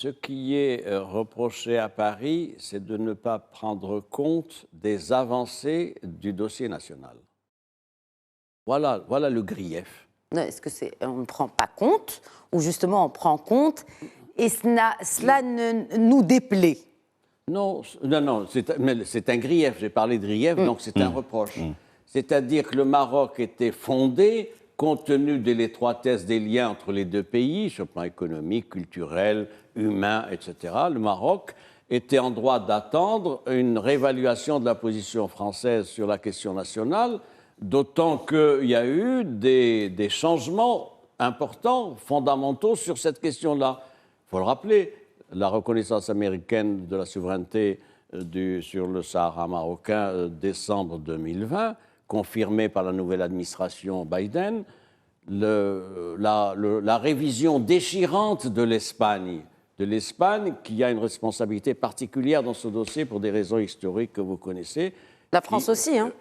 Ce qui est reproché à Paris, c'est de ne pas prendre compte des avancées du dossier national. Voilà le grief. Est-ce que c'est on ne prend pas compte ou justement on prend compte et cela ne nous déplaît? Non, c'est un grief. J'ai parlé de grief, donc c'est un reproche. C'est-à-dire que le Maroc était fondé, compte tenu de l'étroitesse des liens entre les deux pays, sur le plan économique, culturel, humain, etc. Le Maroc était en droit d'attendre une réévaluation de la position française sur la question nationale, d'autant qu'il y a eu des changements importants, fondamentaux sur cette question-là. Il faut le rappeler, la reconnaissance américaine de la souveraineté sur le Sahara marocain, décembre 2020, confirmée par la nouvelle administration Biden, la révision déchirante de l'Espagne qui a une responsabilité particulière dans ce dossier pour des raisons historiques que vous connaissez. La France aussi, hein.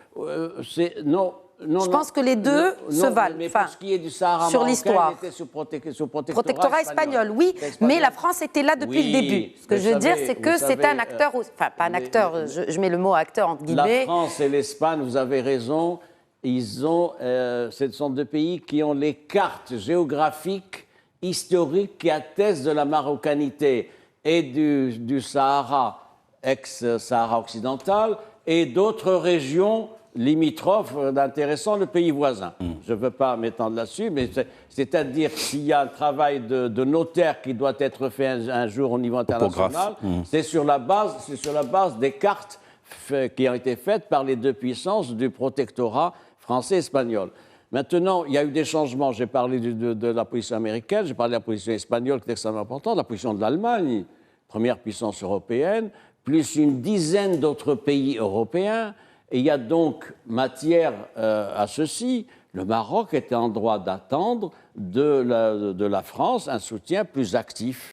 Je pense que les deux se valent. Mais pour ce qui est du Sahara sur l'histoire, il était sous protectorat espagnol, oui, mais la France était là depuis le début. Ce que je veux dire, c'est que c'est un acteur, enfin pas un acteur, je mets le mot acteur entre guillemets. La France et l'Espagne, vous avez raison, ce sont deux pays qui ont les cartes géographiques, historiques qui attestent de la marocanité et du Sahara, ex-Sahara occidental, et d'autres régions limitrophes d'intéressant le pays voisin. Je ne veux pas m'étendre là-dessus, mais c'est-à-dire s'il y a un travail de notaire qui doit être fait un jour au niveau international, c'est sur la base des cartes qui ont été faites par les deux puissances du protectorat français et espagnol. Maintenant, il y a eu des changements. J'ai parlé de la position américaine, j'ai parlé de la position espagnole qui est extrêmement importante, la position de l'Allemagne, première puissance européenne, plus une dizaine d'autres pays européens. Et il y a donc matière à ceci. Le Maroc était en droit d'attendre de la France un soutien plus actif